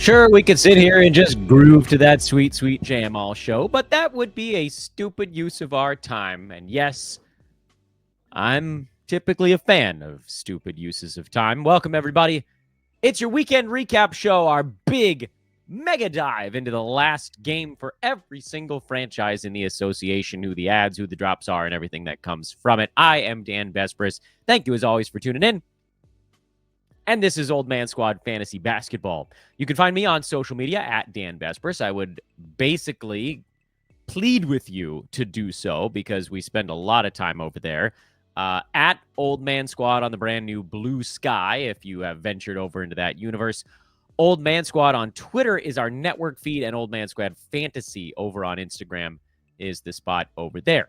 Sure, we could sit here and just groove to that sweet, sweet jam all show, but that would be a stupid use of our time. And yes, I'm typically a fan of stupid uses of time. Welcome, everybody. It's your weekend recap show, our big mega dive into the last game for every single franchise in the association, who the ads, who the drops are, and everything that comes from it. I am Dan Vespris. Thank you, as always, for tuning in. And this is Old Man Squad Fantasy Basketball. You can find me on social media at Dan Vespris. I would basically plead with you to do so because we spend a lot of time over there. At Old Man Squad on the brand new Blue Sky, if you have ventured over into that universe. Old Man Squad on Twitter is our network feed, and Old Man Squad Fantasy over on Instagram is the spot over there.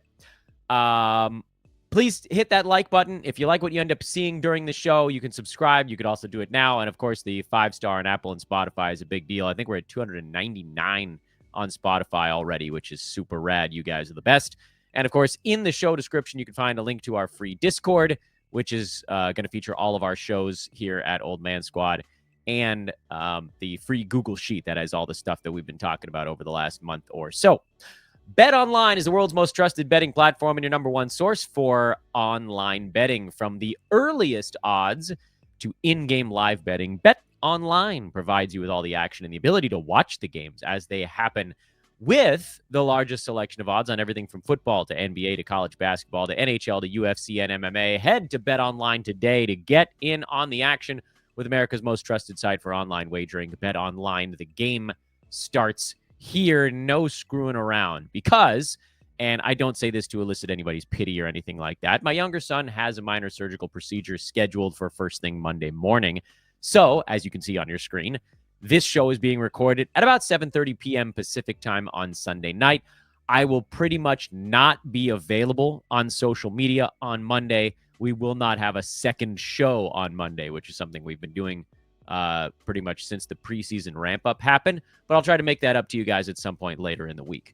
Please hit that like button. If you like what you end up seeing during the show, you can subscribe. You could also do it now. And, of course, the 5-star on Apple and Spotify is a big deal. I think we're at 299 on Spotify already, which is super rad. You guys are the best. And, of course, in the show description, you can find a link to our free Discord, which is going to feature all of our shows here at Old Man Squad, and the free Google Sheet that has all the stuff that we've been talking about over the last month or so. BetOnline is the world's most trusted betting platform and your number one source for online betting. From the earliest odds to in-game live betting, BetOnline provides you with all the action and the ability to watch the games as they happen, with the largest selection of odds on everything from football to NBA to college basketball to NHL to UFC and MMA. Head to BetOnline today to get in on the action with America's most trusted site for online wagering. BetOnline, the game starts here. No screwing around, because, and I don't say this to elicit anybody's pity or anything like that, my younger son has a minor surgical procedure scheduled for first thing Monday morning. So, as you can see on your screen, this show is being recorded at about 7:30 p.m. Pacific time on Sunday night. I will pretty much not be available on social media on Monday. We will not have a second show on Monday, which is something we've been doing pretty much since the preseason ramp-up happened. But I'll try to make that up to you guys at some point later in the week.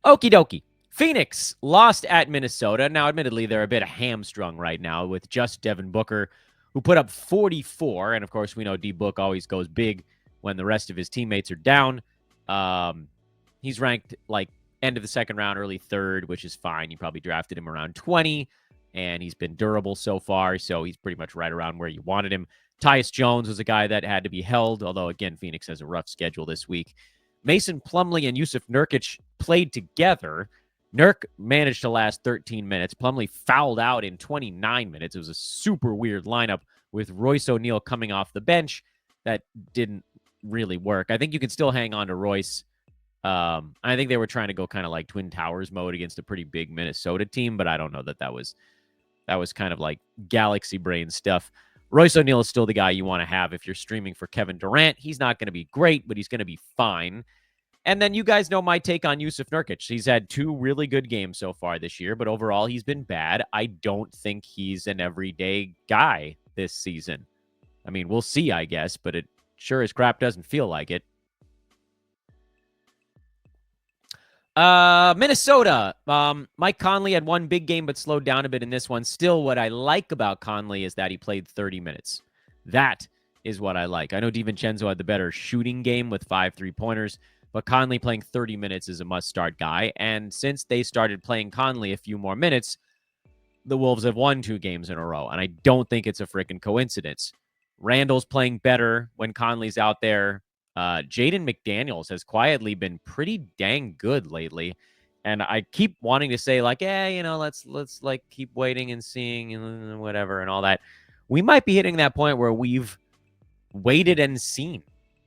Okie dokie. Phoenix lost at Minnesota. Now, admittedly, they're a bit hamstrung right now with just Devin Booker, who put up 44. And, of course, we know D-Book always goes big when the rest of his teammates are down. He's ranked, like, end of the second round, early third, which is fine. You probably drafted him around 20. And he's been durable so far, so he's pretty much right around where you wanted him. Tyus Jones was a guy that had to be held, although, again, Phoenix has a rough schedule this week. Mason Plumlee and Yusuf Nurkic played together. Nurk managed to last 13 minutes. Plumlee fouled out in 29 minutes. It was a super weird lineup with Royce O'Neal coming off the bench. That didn't really work. I think you can still hang on to Royce. I think they were trying to go kind of like Twin Towers mode against a pretty big Minnesota team, but I don't know that was kind of like galaxy brain stuff. Royce O'Neal is still the guy you want to have if you're streaming for Kevin Durant. He's not going to be great, but he's going to be fine. And then you guys know my take on Yusuf Nurkic. He's had 2 really good games so far this year, but overall he's been bad. I don't think he's an everyday guy this season. I mean, we'll see, I guess, but it sure as crap doesn't feel like it. Minnesota. Mike Conley had one big game but slowed down a bit in this one. Still, what I like about Conley is that he played 30 minutes. That is what I like. I know DiVincenzo had the better shooting game with 5 3-pointers, but Conley playing 30 minutes is a must-start guy. And since they started playing Conley a few more minutes, the Wolves have won 2 games in a row, and I don't think it's a freaking coincidence. Randall's playing better when Conley's out there. Jaden McDaniels has quietly been pretty dang good lately. And I keep wanting to say, like, let's like keep waiting and seeing and whatever and all that. We might be hitting that point where we've waited and seen.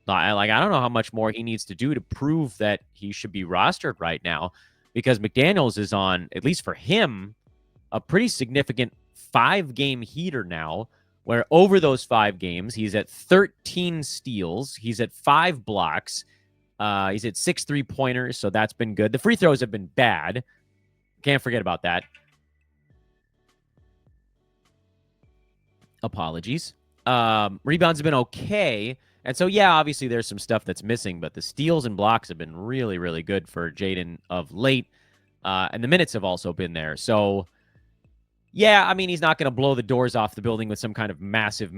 I don't know how much more he needs to do to prove that he should be rostered right now, because McDaniels is on, at least for him, a pretty significant 5-game heater now, where over those 5 games, he's at 13 steals. He's at 5 blocks. He's at 6 3-pointers, so that's been good. The free throws have been bad. Can't forget about that. Apologies. Rebounds have been okay. And so, yeah, obviously there's some stuff that's missing, but the steals and blocks have been really, really good for Jaden of late. And the minutes have also been there. So Yeah, I mean, he's not going to blow the doors off the building with some kind of massive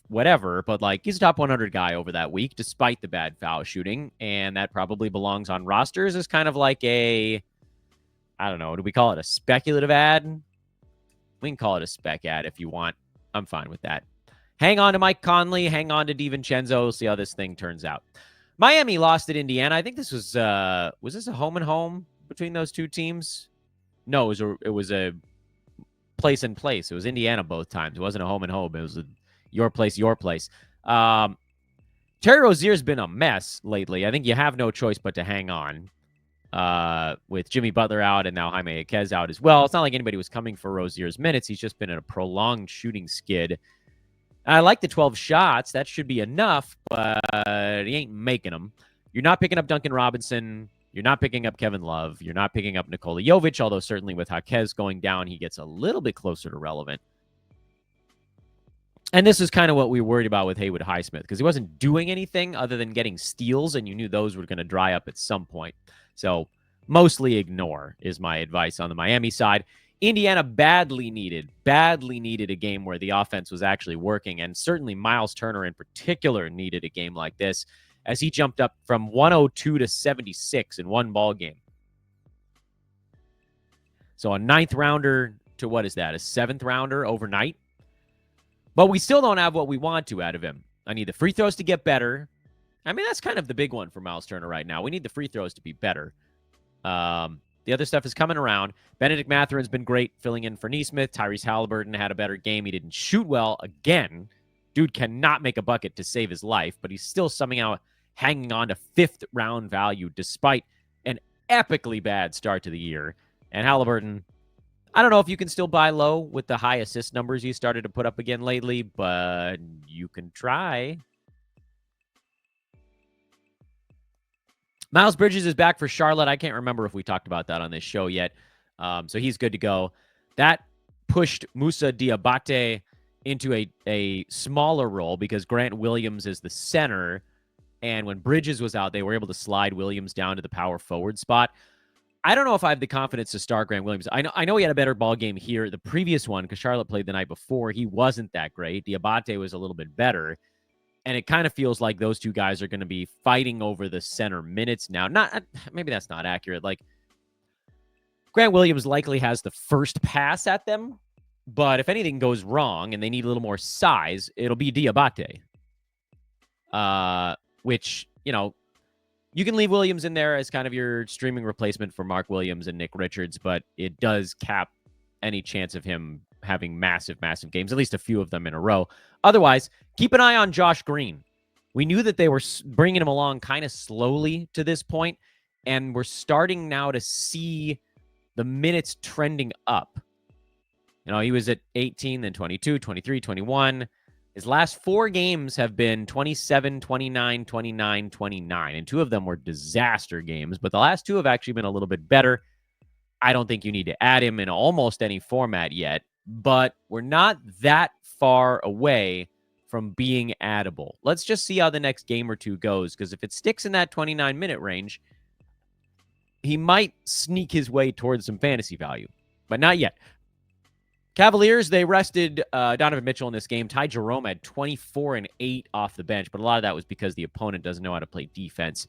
whatever, but like he's a top 100 guy over that week, despite the bad foul shooting. And that probably belongs on rosters as kind of like a, I don't know, do we call it a speculative ad? We can call it a spec ad if you want. I'm fine with that. Hang on to Mike Conley, hang on to DiVincenzo, see how this thing turns out. Miami lost at Indiana. I think this was this a home and home between those two teams? No, it was a place and place. It was Indiana both times. It wasn't a home and home. It was your place, your place. Terry Rozier's been a mess lately. I think you have no choice but to hang on with Jimmy Butler out and now Jaime Jaquez out as well. It's not like anybody was coming for Rozier's minutes. He's just been in a prolonged shooting skid. I like the 12 shots. That should be enough, but he ain't making them. You're not picking up Duncan Robinson. You're not picking up Kevin Love. You're not picking up Nikola Jovic, although certainly with Jaquez going down, he gets a little bit closer to relevant. And this is kind of what we were worried about with Haywood Highsmith, because he wasn't doing anything other than getting steals, and you knew those were going to dry up at some point. So mostly ignore is my advice on the Miami side. Indiana badly needed a game where the offense was actually working, and certainly Miles Turner in particular needed a game like this as he jumped up from 102 to 76 in one ball game. So a 9th rounder to what is that? A 7th rounder overnight? But we still don't have what we want to out of him. I need the free throws to get better. I mean, that's kind of the big one for Miles Turner right now. We need the free throws to be better. The other stuff is coming around. Benedict Matherin's been great filling in for Nesmith. Tyrese Halliburton had a better game. He didn't shoot well again. Dude cannot make a bucket to save his life, but he's still somehow hanging on to 5th round value despite an epically bad start to the year. And Halliburton, I don't know if you can still buy low with the high assist numbers he started to put up again lately, but you can try. Miles Bridges is back for Charlotte. I can't remember if we talked about that on this show yet. So he's good to go. That pushed Moussa Diabate into a smaller role because Grant Williams is the center. And when Bridges was out, they were able to slide Williams down to the power forward spot. I don't know if I have the confidence to start Grant Williams. I know he had a better ball game here. The previous one, because Charlotte played the night before, he wasn't that great. Diabate was a little bit better. And it kind of feels like those two guys are going to be fighting over the center minutes now. Maybe that's not accurate. Like, Grant Williams likely has the first pass at them, but if anything goes wrong and they need a little more size, it'll be Diabate. Which, you can leave Williams in there as kind of your streaming replacement for Mark Williams and Nick Richards, but it does cap any chance of him having massive games, at least a few of them in a row. Otherwise, keep an eye on Josh Green. We knew that they were bringing him along kind of slowly to this point, and we're starting now to see the minutes trending up. He was at 18, then 22, 23, 21. His last 4 games have been 27, 29, 29, 29, and 2 of them were disaster games, but the last 2 have actually been a little bit better. I don't think you need to add him in almost any format yet, but we're not that far away from being addable. Let's just see how the next game or two goes, because if it sticks in that 29-minute range, he might sneak his way towards some fantasy value, but not yet. Cavaliers, they rested Donovan Mitchell in this game. Ty Jerome had 24 and 8 off the bench, but a lot of that was because the opponent doesn't know how to play defense.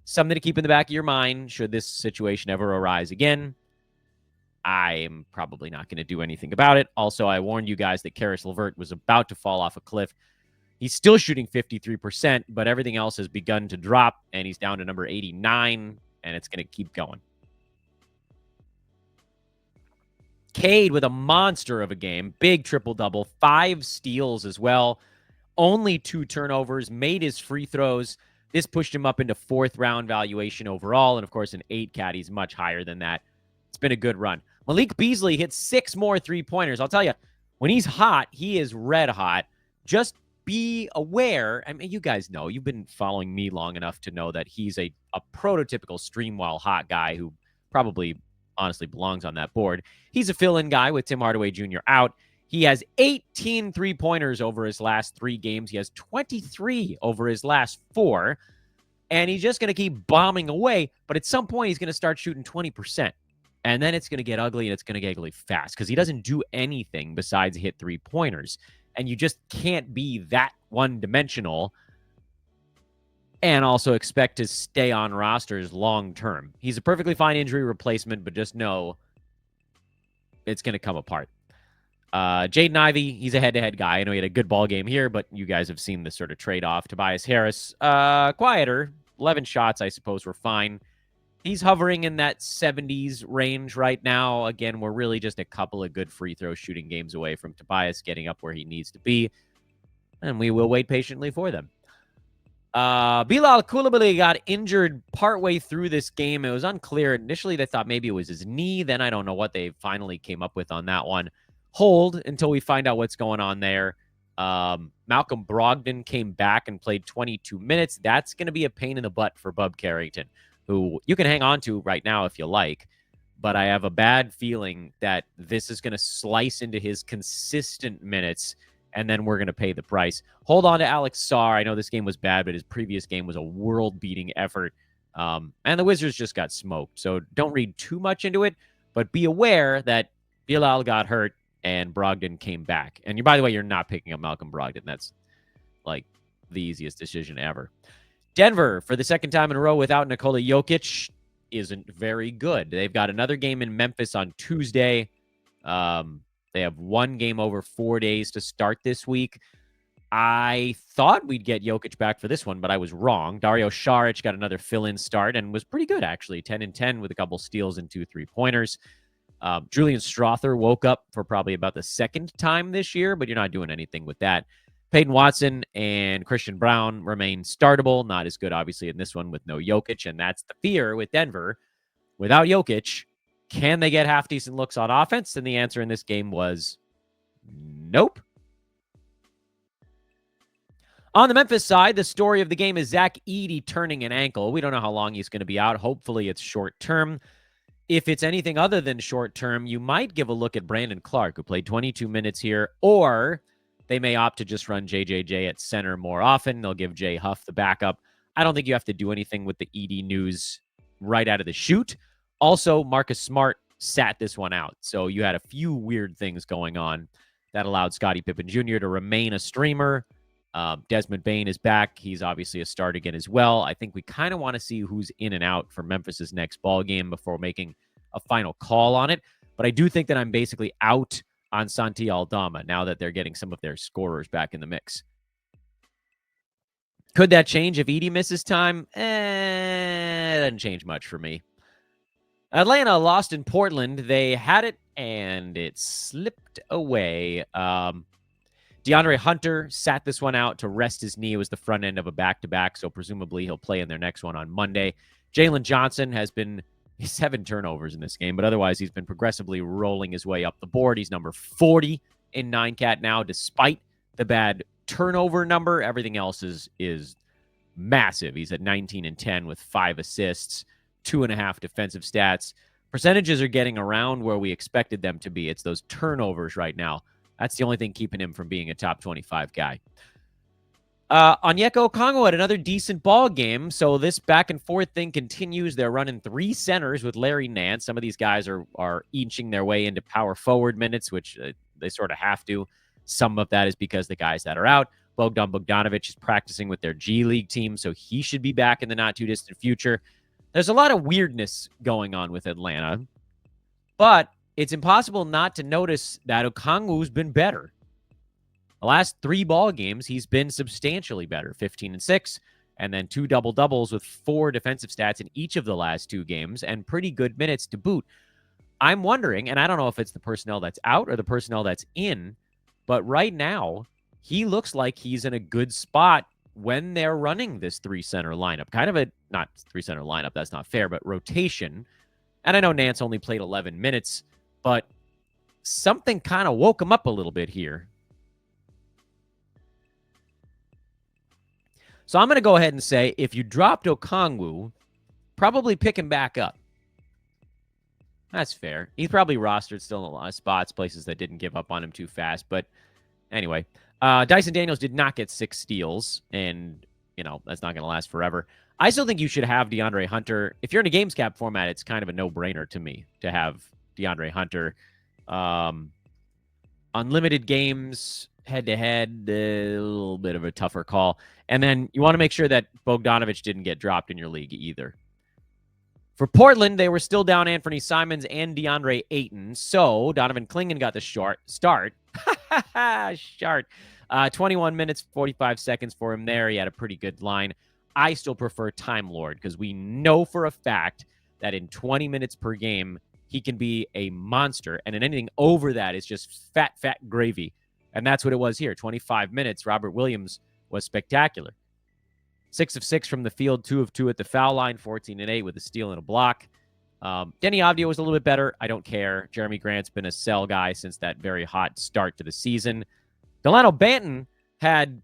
Something to keep in the back of your mind should this situation ever arise again. I'm probably not going to do anything about it. Also, I warned you guys that Karis LeVert was about to fall off a cliff. He's still shooting 53%, but everything else has begun to drop, and he's down to number 89, and it's going to keep going. Cade with a monster of a game. Big triple-double. 5 steals as well. Only 2 turnovers. Made his free throws. This pushed him up into 4th round valuation overall. And, of course, an 8 cat. He's much higher than that. It's been a good run. Malik Beasley hit 6 more 3-pointers. I'll tell you, when he's hot, he is red hot. Just be aware. I mean, you guys know. You've been following me long enough to know that he's a prototypical stream while hot guy who probably honestly belongs on that board. He's a fill-in guy with Tim Hardaway Jr. out. He has 18 3-pointers over his last 3 games. He has 23 over his last 4. And he's just going to keep bombing away. But at some point, he's going to start shooting 20%. And then it's going to get ugly, and it's going to get ugly fast because he doesn't do anything besides hit 3-pointers. And you just can't be that one-dimensional and also expect to stay on rosters long-term. He's a perfectly fine injury replacement, but just know it's going to come apart. Jaden Ivey, he's a head-to-head guy. I know he had a good ball game here, but you guys have seen this sort of trade-off. Tobias Harris, quieter. 11 shots, I suppose, were fine. He's hovering in that 70s range right now. Again, we're really just a couple of good free throw shooting games away from Tobias getting up where he needs to be, and we will wait patiently for them. Bilal Coulibaly got injured partway through this game. It was unclear. Initially, they thought maybe it was his knee. Then I don't know what they finally came up with on that one. Hold until we find out what's going on there. Malcolm Brogdon came back and played 22 minutes. That's going to be a pain in the butt for Bub Carrington, who you can hang on to right now if you like. But I have a bad feeling that this is going to slice into his consistent minutes, and then we're going to pay the price. Hold on to Alex Sarr. I know this game was bad, but his previous game was a world-beating effort. And the Wizards just got smoked. So don't read too much into it, but be aware that Bilal got hurt and Brogdon came back. And by the way, you're not picking up Malcolm Brogdon. That's like the easiest decision ever. Denver, for the second time in a row without Nikola Jokic, isn't very good. They've got another game in Memphis on Tuesday. They have one game over 4 days to start this week. I thought we'd get Jokic back for this one, but I was wrong. Dario Saric got another fill-in start and was pretty good, actually. 10-10 with a couple steals and 2 3-pointers. Julian Strother woke up for probably about the second time this year, but you're not doing anything with that. Peyton Watson and Christian Brown remain startable. Not as good, obviously, in this one with no Jokic, and that's the fear with Denver. Without Jokic, can they get half-decent looks on offense? And the answer in this game was nope. On the Memphis side, the story of the game is Zach Edey turning an ankle. We don't know how long he's going to be out. Hopefully, it's short-term. If it's anything other than short-term, you might give a look at Brandon Clark, who played 22 minutes here, or they may opt to just run JJJ at center more often. They'll give Jay Huff the backup. I don't think you have to do anything with the Edey news right out of the chute. Also, Marcus Smart sat this one out. So you had a few weird things going on that allowed Scottie Pippen Jr. to remain a streamer. Desmond Bane is back. He's obviously a start again as well. I think we kind of want to see who's in and out for Memphis's next ball game before making a final call on it. But I do think that I'm basically out on Santi Aldama now that they're getting some of their scorers back in the mix. Could that change if Edey misses time? It doesn't change much for me. Atlanta lost in Portland. They had it, and it slipped away. DeAndre Hunter sat this one out to rest his knee. It was the front end of a back-to-back, so presumably he'll play in their next one on Monday. Jalen Johnson has been 7 turnovers in this game, but otherwise he's been progressively rolling his way up the board. He's number 40 in 9-cat now, despite the bad turnover number. Everything else is massive. He's at 19-10 with 5 assists, 2.5 defensive stats. Percentages are getting around where we expected them to be. It's those turnovers right now. That's the only thing keeping him from being a top 25 guy. Onyeka Okongwu had another decent ball game, so this back and forth thing continues. They're running 3 centers with Larry Nance. Some of these guys are inching their way into power forward minutes, which they sort of have to. Some of that is because the guys that are out. Bogdan Bogdanovic is practicing with their G League team, so he should be back in the not-too-distant future. There's a lot of weirdness going on with Atlanta, but it's impossible not to notice that Okongwu's been better. The last 3 ball games, he's been substantially better, 15-6, and then 2 double-doubles with 4 defensive stats in each of the last 2 games, and pretty good minutes to boot. I'm wondering, and I don't know if it's the personnel that's out or the personnel that's in, but right now, he looks like he's in a good spot when they're running this 3-center lineup. Kind of a, not 3-center lineup, that's not fair, but rotation. And I know Nance only played 11 minutes, but something kind of woke him up a little bit here. So I'm going to go ahead and say, if you dropped Okongwu, probably pick him back up. That's fair. He's probably rostered still in a lot of spots, places that didn't give up on him too fast. But anyway, Dyson Daniels did not get 6 steals. And, that's not going to last forever. I still think you should have DeAndre Hunter. If you're in a games cap format, it's kind of a no-brainer to me to have DeAndre Hunter. Unlimited games, head-to-head, a little bit of a tougher call. And then you want to make sure that Bogdanovic didn't get dropped in your league either. For Portland, they were still down Anthony Simons and DeAndre Ayton. So Donovan Clingan got the start. 21 minutes, 45 seconds for him there. He had a pretty good line. I still prefer Time Lord because we know for a fact that in 20 minutes per game, he can be a monster. And in anything over that is just fat gravy. And that's what it was here. 25 minutes. Robert Williams was spectacular. 6 of 6 from the field, 2 of 2 at the foul line, 14 and 8 with a steal and a block. Denny Avdia was a little bit better. I don't care. Jeremy Grant's been a sell guy since that very hot start to the season. Delano Banton had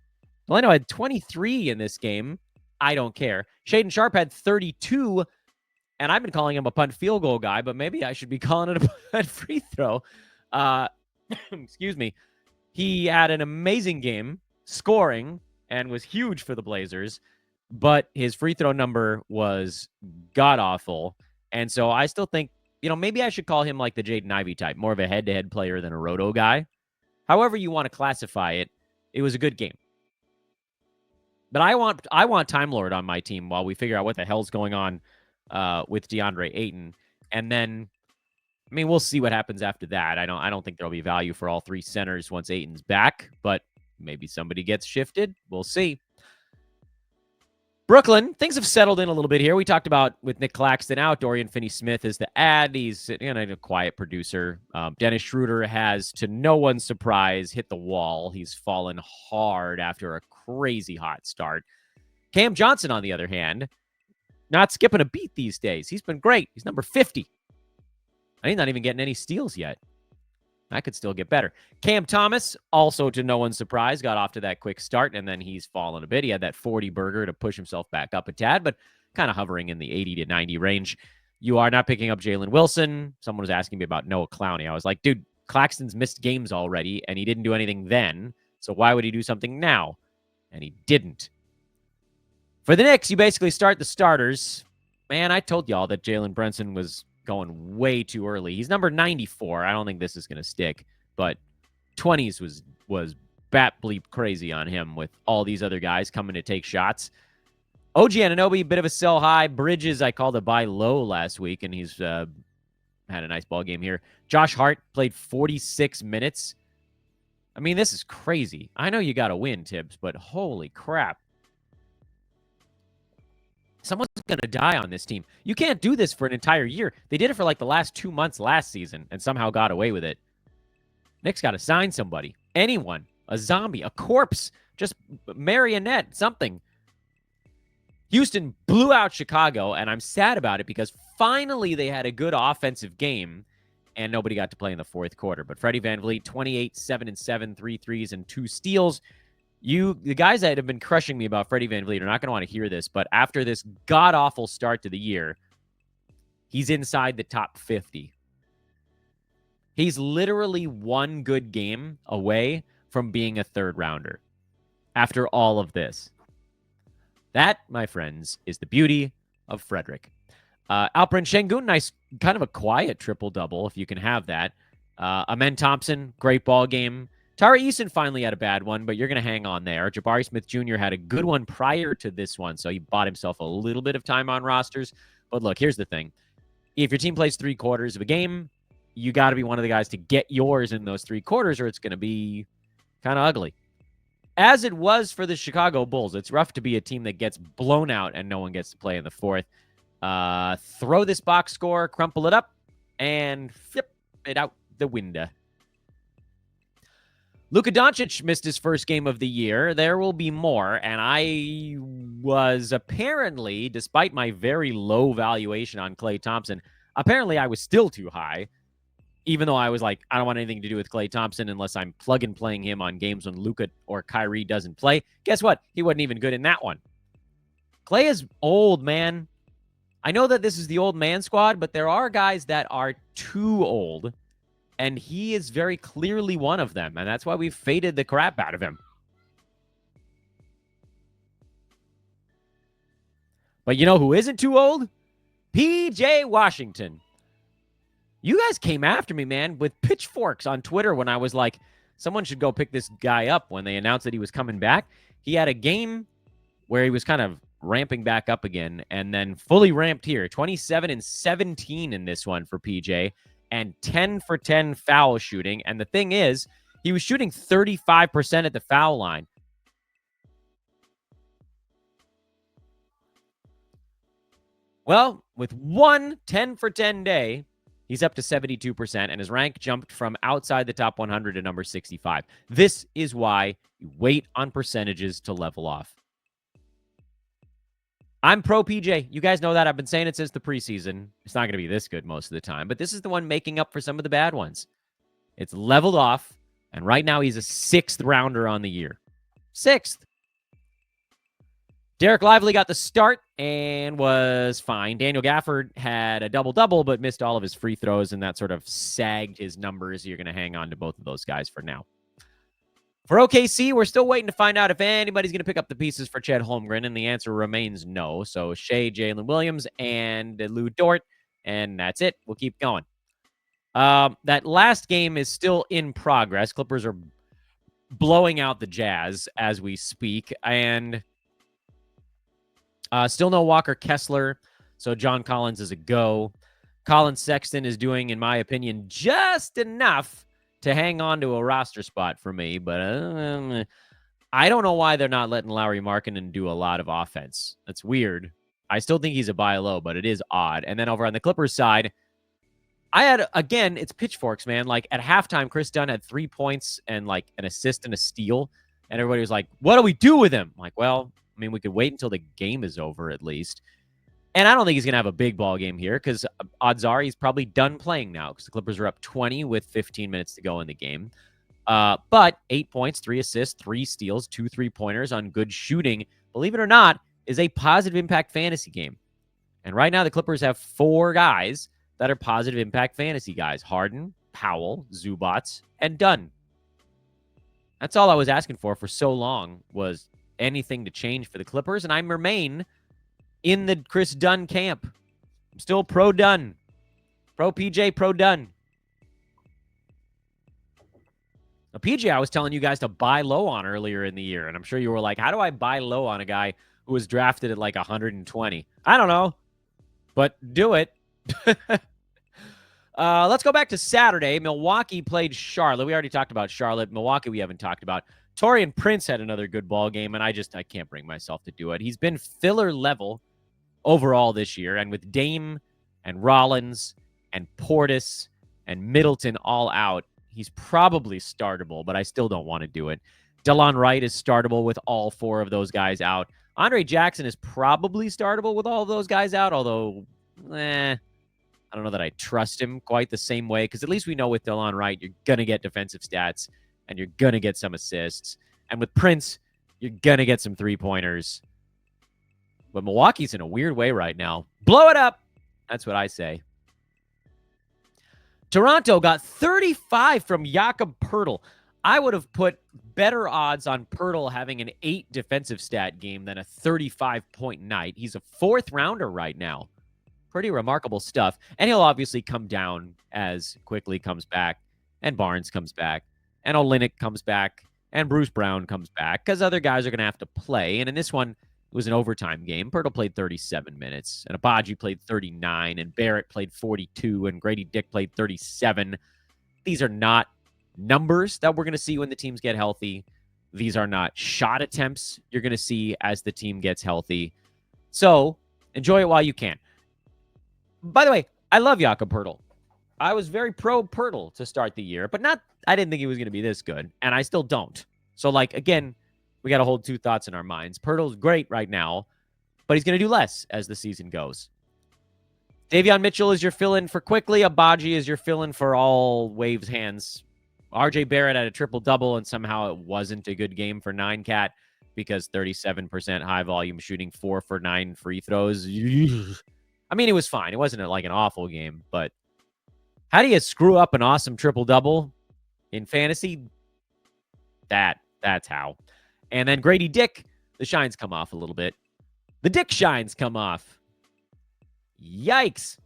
23 in this game. I don't care. Shaedon Sharpe had 32, and I've been calling him a punt field goal guy, but maybe I should be calling it a punt free throw. Excuse me. He had an amazing game scoring and was huge for the Blazers, but his free throw number was god-awful. And so I still think, maybe I should call him like the Jaden Ivey type, more of a head-to-head player than a roto guy. However you want to classify it, it was a good game. But I want Time Lord on my team while we figure out what the hell's going on with DeAndre Ayton. And then, we'll see what happens after that. I don't think there'll be value for all three centers once Ayton's back, but maybe somebody gets shifted. We'll see. Brooklyn, things have settled in a little bit here. We talked about with Nick Claxton out, Dorian Finney-Smith is the ad. He's a quiet producer. Dennis Schroeder has, to no one's surprise, hit the wall. He's fallen hard after a crazy hot start. Cam Johnson, on the other hand, not skipping a beat these days. He's been great. He's number 50. And he's not even getting any steals yet. That could still get better. Cam Thomas, also to no one's surprise, got off to that quick start, and then he's fallen a bit. He had that 40 burger to push himself back up a tad, but kind of hovering in the 80 to 90 range. You are not picking up Jalen Wilson. Someone was asking me about Noah Clowney. I was like, dude, Claxton's missed games already, and he didn't do anything then, so why would he do something now? And he didn't. For the Knicks, you basically start the starters. Man, I told y'all that Jalen Brunson was going way too early. He's number 94. I don't think this is going to stick, but 20s was bat bleep crazy on him with all these other guys coming to take shots. OG Anunoby, bit of a sell high. Bridges, I called a buy low last week, and he's had a nice ball game here. Josh Hart played 46 minutes. This is crazy. I know you got to win, Tibbs, but holy crap. Someone's going to die on this team. You can't do this for an entire year. They did it for like the last 2 months last season and somehow got away with it. Knicks got to sign somebody. Anyone. A zombie. A corpse. Just marionette. Something. Houston blew out Chicago, and I'm sad about it because finally they had a good offensive game, and nobody got to play in the fourth quarter. But Freddie VanVleet, 28, 7 and 7, 3 threes, and 2 steals. The guys that have been crushing me about Freddie VanVleet are not going to want to hear this, but after this god-awful start to the year, he's inside the top 50. He's literally one good game away from being a third-rounder after all of this. That, my friends, is the beauty of Frederick. Alperen Şengün, nice, kind of a quiet triple-double, if you can have that. Amen Thompson, great ball game. Tari Eason finally had a bad one, but you're going to hang on there. Jabari Smith Jr. had a good one prior to this one, so he bought himself a little bit of time on rosters. But look, here's the thing. If your team plays 3 quarters of a game, you got to be one of the guys to get yours in those 3 quarters, or it's going to be kind of ugly. As it was for the Chicago Bulls, it's rough to be a team that gets blown out and no one gets to play in the fourth. Throw this box score, crumple it up, and flip it out the window. Luka Doncic missed his first game of the year. There will be more, and I was apparently, despite my very low valuation on Klay Thompson, apparently I was still too high, even though I was like, I don't want anything to do with Klay Thompson unless I'm plug-and playing him on games when Luka or Kyrie doesn't play. Guess what? He wasn't even good in that one. Klay is old, man. I know that this is the old man squad, but there are guys that are too old, and he is very clearly one of them, and that's why we've faded the crap out of him. But you know who isn't too old? PJ Washington. You guys came after me, man, with pitchforks on Twitter when I was like, someone should go pick this guy up when they announced that he was coming back. He had a game where he was kind of ramping back up again and then fully ramped here. 27 and 17 in this one for PJ and 10 for 10 foul shooting. And the thing is, he was shooting 35% at the foul line. Well, with one 10 for 10 day, he's up to 72%, and his rank jumped from outside the top 100 to number 65. This is why you wait on percentages to level off. I'm pro PJ. You guys know that. I've been saying it since the preseason. It's not going to be this good most of the time, but this is the one making up for some of the bad ones. It's leveled off, and right now he's a 6th rounder on the year. 6th. Derek Lively got the start and was fine. Daniel Gafford had a double-double, but missed all of his free throws, and that sort of sagged his numbers. You're going to hang on to both of those guys for now. For OKC, we're still waiting to find out if anybody's going to pick up the pieces for Chet Holmgren, and the answer remains no. So Shea, Jalen Williams, and Lou Dort, and that's it. We'll keep going. That last game is still in progress. Clippers are blowing out the Jazz as we speak, and still no Walker Kessler, so John Collins is a go. Colin Sexton is doing, in my opinion, just enough to hang on to a roster spot for me, but I don't know why they're not letting Lauri Markkanen do a lot of offense. That's weird. I still think he's a buy low, but it is odd. And then over on the Clippers side, I had, again, it's pitchforks, man. Like at halftime, Kris Dunn had 3 points and like an assist and a steal. And everybody was like, what do we do with him? I'm like, well, I mean, we could wait until the game is over at least. And I don't think he's going to have a big ball game here because odds are he's probably done playing now because the Clippers are up 20 with 15 minutes to go in the game. But 8 points, 3 assists, 3 steals, 2 3-pointers on good shooting, believe it or not, is a positive impact fantasy game. And right now the Clippers have 4 guys that are positive impact fantasy guys. Harden, Powell, Zubats, and Dunn. That's all I was asking for so long was anything to change for the Clippers, and I remain in the Kris Dunn camp. I'm still pro Dunn. Pro PJ, pro Dunn. A PJ I was telling you guys to buy low on earlier in the year, and I'm sure you were like, how do I buy low on a guy who was drafted at like 120? I don't know, but do it. Let's go back to Saturday. Milwaukee played Charlotte. We already talked about Charlotte. Milwaukee we haven't talked about. Taurean Prince had another good ball game, and I can't bring myself to do it. He's been filler level overall this year, and with Dame and Rollins and Portis and Middleton all out, he's probably startable, but I still don't want to do it. Delon Wright is startable with all 4 of those guys out. Andre Jackson is probably startable with all of those guys out, although, I don't know that I trust him quite the same way, because at least we know with Delon Wright, you're going to get defensive stats, and you're going to get some assists. And with Prince, you're going to get some 3-pointers. But Milwaukee's in a weird way right now. Blow it up. That's what I say. Toronto got 35 from Jakob Poeltl. I would have put better odds on Poeltl having an 8 defensive stat game than a 35-point night. He's a 4th rounder right now. Pretty remarkable stuff. And he'll obviously come down as Quickly comes back and Barnes comes back and Olynyk comes back and Bruce Brown comes back because other guys are going to have to play. And in this one, it was an overtime game. Poeltl played 37 minutes, and Abaji played 39, and Barrett played 42, and Grady Dick played 37. These are not numbers that we're going to see when the teams get healthy. These are not shot attempts you're going to see as the team gets healthy. So enjoy it while you can. By the way, I love Jakob Poeltl. I was very pro Poeltl to start the year, but I didn't think he was going to be this good, and I still don't. So, again, we got to hold 2 thoughts in our minds. Poeltl's great right now, but he's going to do less as the season goes. Davion Mitchell is your fill-in for Quickly. Abaji is your fill-in for all Waves hands. RJ Barrett had a triple-double, and somehow it wasn't a good game for 9-Cat because 37% high-volume shooting, 4 for 9 free throws. I mean, it was fine. It wasn't an awful game, but how do you screw up an awesome triple-double in fantasy? That's how. And then Grady Dick, the shine's come off a little bit. The dick shines come off. Yikes.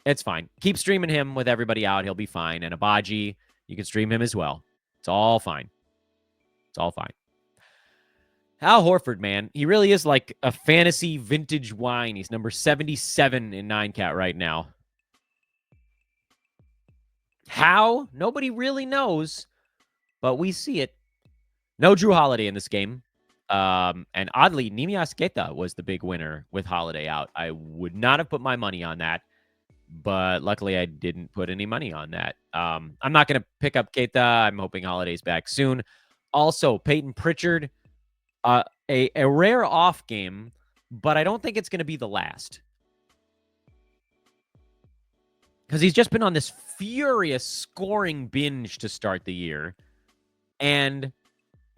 It's fine. Keep streaming him with everybody out. He'll be fine. And Abaji, you can stream him as well. It's all fine. It's all fine. Al Horford, man, he really is like a fantasy vintage wine. He's number 77 in 9Cat right now. How? Nobody really knows, but we see it. No Drew Holiday in this game. And oddly, Nimi Asqueta was the big winner with Holiday out. I would not have put my money on that, but luckily I didn't put any money on that. I'm not going to pick up Keita. I'm hoping Holiday's back soon. Also, Peyton Pritchard, a rare off game, but I don't think it's going to be the last. Because he's just been on this furious scoring binge to start the year. And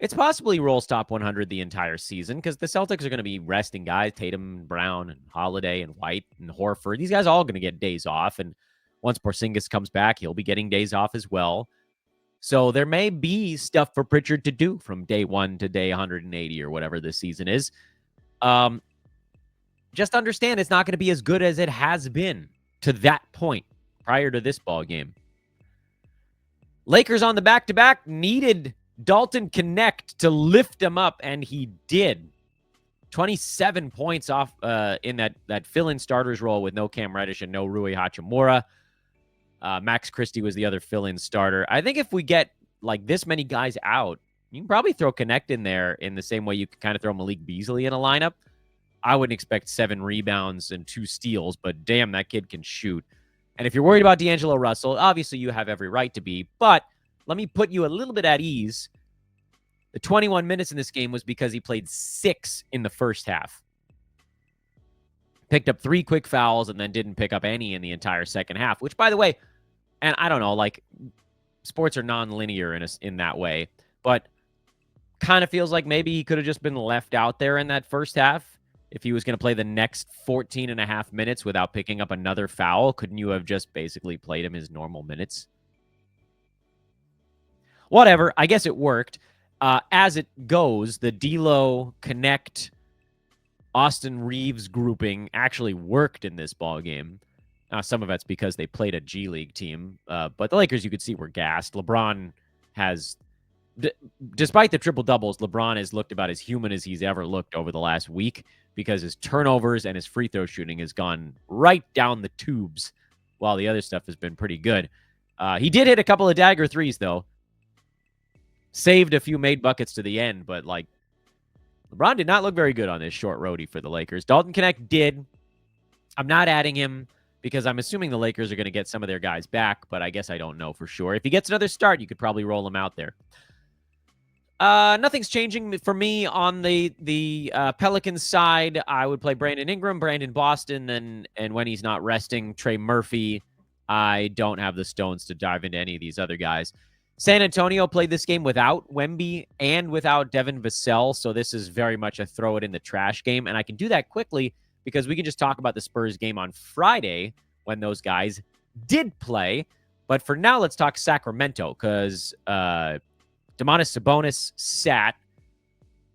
it's possibly rolls top 100 the entire season because the Celtics are going to be resting guys, Tatum, Brown, and Holiday, and White, and Horford. These guys are all going to get days off. And once Porzingis comes back, he'll be getting days off as well. So there may be stuff for Pritchard to do from day 1 to day 180 or whatever this season is. Just understand it's not going to be as good as it has been to that point prior to this ball game. Lakers on the back-to-back needed Dalton Connect to lift him up, and he did. 27 points off in that fill-in starters role with no Cam Reddish and no Rui Hachimura. Max Christie was the other fill-in starter. I think if we get like this many guys out, you can probably throw Connect in there in the same way you can kind of throw Malik Beasley in a lineup. I wouldn't expect 7 rebounds and 2 steals, but damn, that kid can shoot. And if you're worried about D'Angelo Russell, obviously you have every right to be, but let me put you a little bit at ease. The 21 minutes in this game was because he played 6 in the first half. Picked up 3 quick fouls and then didn't pick up any in the entire second half, which, by the way, and I don't know, like, sports are non-linear in that way, but kind of feels like maybe he could have just been left out there in that first half. If he was going to play the next 14 and a half minutes without picking up another foul, couldn't you have just basically played him his normal minutes? Whatever. I guess it worked. As it goes, the D'Lo, Connect, Austin Reeves grouping actually worked in this ball game. Some of it's because they played a G League team, but the Lakers, you could see, were gassed. LeBron has, despite the triple doubles, LeBron has looked about as human as he's ever looked over the last week because his turnovers and his free throw shooting has gone right down the tubes, while the other stuff has been pretty good. He did hit a couple of dagger threes, though. Saved a few made buckets to the end, but like LeBron did not look very good on this short roadie for the Lakers. Dalton Connect did. I'm not adding him because I'm assuming the Lakers are going to get some of their guys back, but I guess I don't know for sure. If he gets another start, you could probably roll him out there. Nothing's changing for me on the Pelicans side. I would play Brandon Ingram, Brandon Boston, and when he's not resting, Trey Murphy. I don't have the stones to dive into any of these other guys. San Antonio played this game without Wemby and without Devin Vassell, so this is very much a throw it in the trash game, and I can do that quickly because we can just talk about the Spurs game on Friday when those guys did play. But for now, let's talk Sacramento because Domantas Sabonis sat,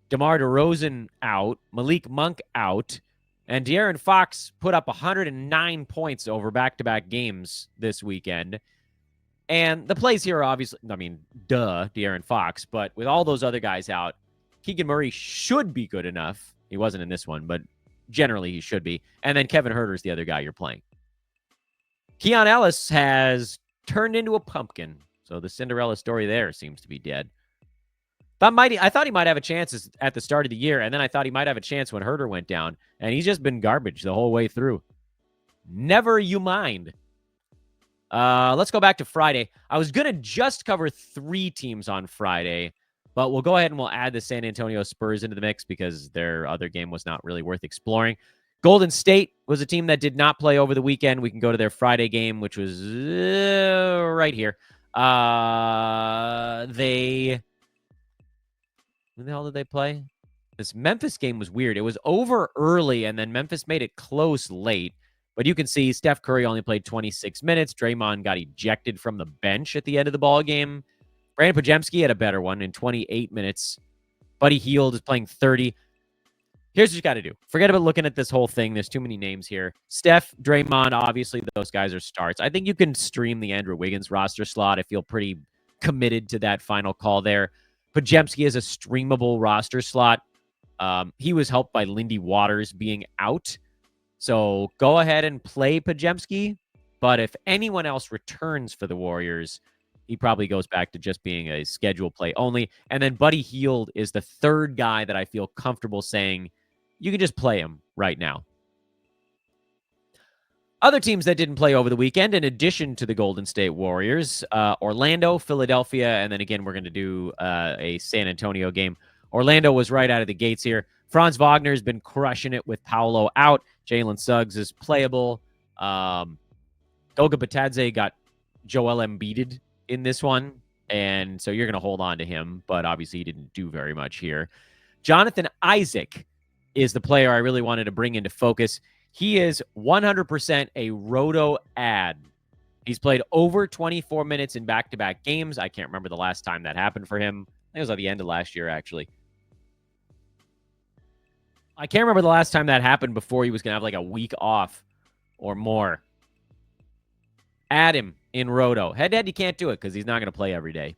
DeMar DeRozan out, Malik Monk out, and De'Aaron Fox put up 109 points over back-to-back games this weekend. And the plays here are obviously, De'Aaron Fox, but with all those other guys out, Keegan Murray should be good enough. He wasn't in this one, but generally he should be. And then Kevin Huerter's the other guy you're playing. Keon Ellis has turned into a pumpkin, so the Cinderella story there seems to be dead. I thought he might have a chance at the start of the year, and then I thought he might have a chance when Huerter went down, and he's just been garbage the whole way through. Never you mind. Let's go back to Friday. I was going to just cover 3 teams on Friday, but we'll go ahead and we'll add the San Antonio Spurs into the mix because their other game was not really worth exploring. Golden State was a team that did not play over the weekend. We can go to their Friday game, which was right here. Who the hell did they play? This Memphis game was weird. It was over early, and then Memphis made it close late. But you can see Steph Curry only played 26 minutes. Draymond got ejected from the bench at the end of the ball game. Brandon Podziemski had a better one in 28 minutes. Buddy Hield is playing 30. Here's what you got to do. Forget about looking at this whole thing. There's too many names here. Steph, Draymond, obviously those guys are starts. I think you can stream the Andrew Wiggins roster slot. I feel pretty committed to that final call there. Podziemski is a streamable roster slot. He was helped by Lindy Waters being out. So go ahead and play Podziemski. But if anyone else returns for the Warriors, he probably goes back to just being a schedule play only. And then Buddy Hield is the third guy that I feel comfortable saying you can just play him right now. Other teams that didn't play over the weekend, in addition to the Golden State Warriors, Orlando, Philadelphia, and then again, we're going to do a San Antonio game. Orlando was right out of the gates here. Franz Wagner has been crushing it with Paolo out. Jalen Suggs is playable. Goga Batadze got Joel Embiided in this one, and so you're going to hold on to him, but obviously he didn't do very much here. Jonathan Isaac is the player I really wanted to bring into focus. He is 100% a roto ad. He's played over 24 minutes in back-to-back games. I can't remember the last time that happened for him. I think it was at the end of last year, actually. I can't remember the last time that happened before he was going to have like a week off or more. Add him in roto. Head-to-head, you can't do it because he's not going to play every day.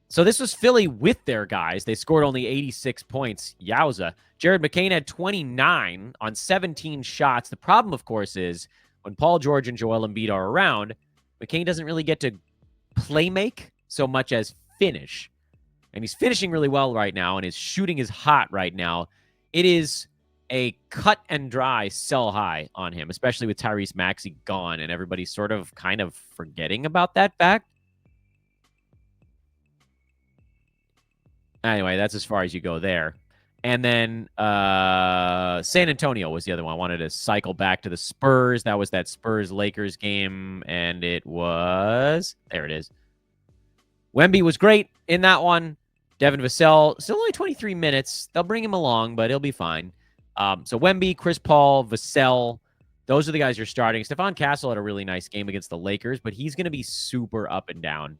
So this was Philly with their guys. They scored only 86 points. Yowza. Jared McCain had 29 on 17 shots. The problem, of course, is when Paul George and Joel Embiid are around, McCain doesn't really get to play make so much as finish. And he's finishing really well right now, and his shooting is hot right now. It is a cut and dry sell high on him, especially with Tyrese Maxey gone, and everybody's sort of kind of forgetting about that fact. Anyway, that's as far as you go there. And then San Antonio was the other one. I wanted to cycle back to the Spurs. That was that Spurs-Lakers game, and it was... There it is. Wemby was great in that one. Devin Vassell, still only 23 minutes. They'll bring him along, but he'll be fine. So Wemby, Chris Paul, Vassell, those are the guys you're starting. Stephon Castle had a really nice game against the Lakers, but he's going to be super up and down.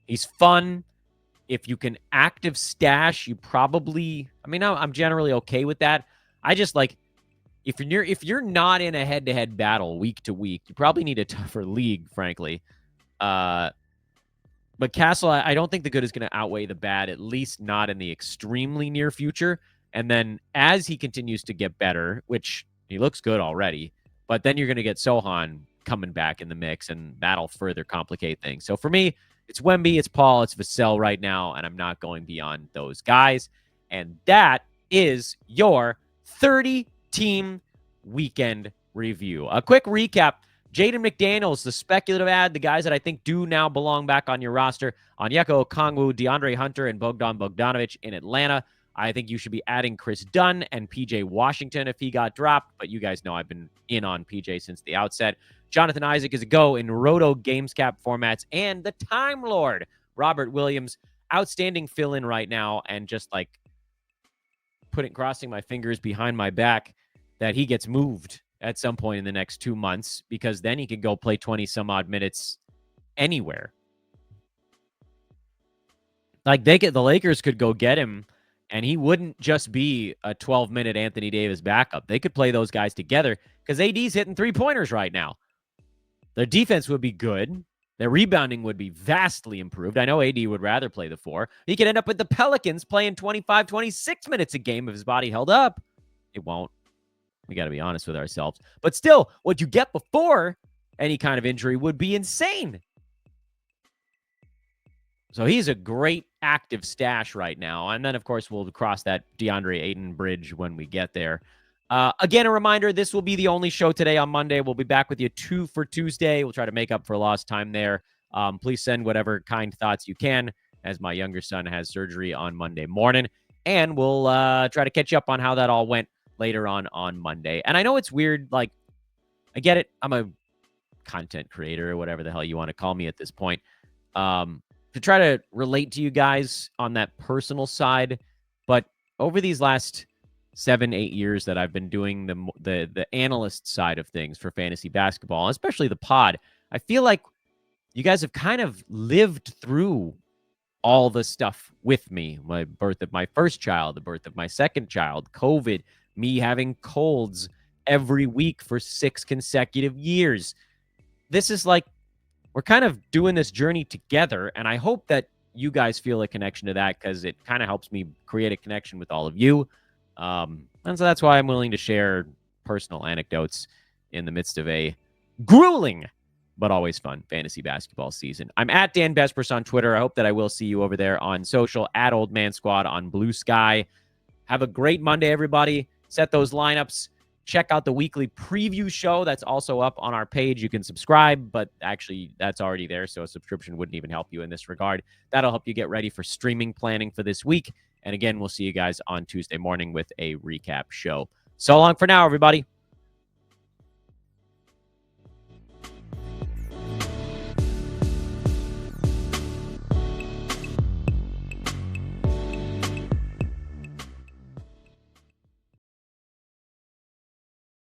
He's fun. If you can active stash, you probably... I mean, I'm generally okay with that. I just like... If you're not in a head-to-head battle week to week, you probably need a tougher league, frankly. But Castle, I don't think the good is going to outweigh the bad, at least not in the extremely near future. And then as he continues to get better, which he looks good already, but then you're going to get Sohan coming back in the mix, and that'll further complicate things. So for me, it's Wemby, it's Paul, it's Vassell right now, and I'm not going beyond those guys. And that is your 30-team weekend review. A quick recap. Jaden McDaniels, the speculative ad, the guys that I think do now belong back on your roster. Onyeka Okongwu, DeAndre Hunter, and Bogdan Bogdanovic in Atlanta. I think you should be adding Kris Dunn and PJ Washington if he got dropped, but you guys know I've been in on PJ since the outset. Jonathan Isaac is a go in Roto Games Cap formats, and the Time Lord, Robert Williams, outstanding fill-in right now, and just like crossing my fingers behind my back that he gets moved at some point in the next 2 months, because then he could go play 20 some odd minutes anywhere. Like the Lakers could go get him, and he wouldn't just be a 12-minute Anthony Davis backup. They could play those guys together because AD's hitting three-pointers right now. Their defense would be good. Their rebounding would be vastly improved. I know AD would rather play the 4. He could end up with the Pelicans playing 25, 26 minutes a game if his body held up. It won't. We got to be honest with ourselves. But still, what you get before any kind of injury would be insane. So he's a great active stash right now. And then, of course, we'll cross that DeAndre Ayton bridge when we get there. Again, a reminder, this will be the only show today on Monday. We'll be back with you 2 for Tuesday. We'll try to make up for lost time there. Please send whatever kind thoughts you can, as my younger son has surgery on Monday morning. And we'll try to catch up on how that all went later on Monday. And I know it's weird. Like, I get it. I'm a content creator or whatever the hell you want to call me at this point. To try to relate to you guys on that personal side. But over these last 7-8 years that I've been doing the analyst side of things for fantasy basketball, especially the pod, I feel like you guys have kind of lived through all the stuff with me. My birth of my first child, the birth of my second child, COVID, me having colds every week for 6 consecutive years. This is like, we're kind of doing this journey together, and I hope that you guys feel a connection to that, because it kind of helps me create a connection with all of you. And so that's why I'm willing to share personal anecdotes in the midst of a grueling but always fun fantasy basketball season. I'm at Dan Bespers on Twitter. I hope that I will see you over there on social, at Old Man Squad on Blue Sky. Have a great Monday, everybody. Set those lineups. Check out the weekly preview show. That's also up on our page. You can subscribe, but actually that's already there, so a subscription wouldn't even help you in this regard. That'll help you get ready for streaming planning for this week. And again, we'll see you guys on Tuesday morning with a recap show. So long for now, everybody.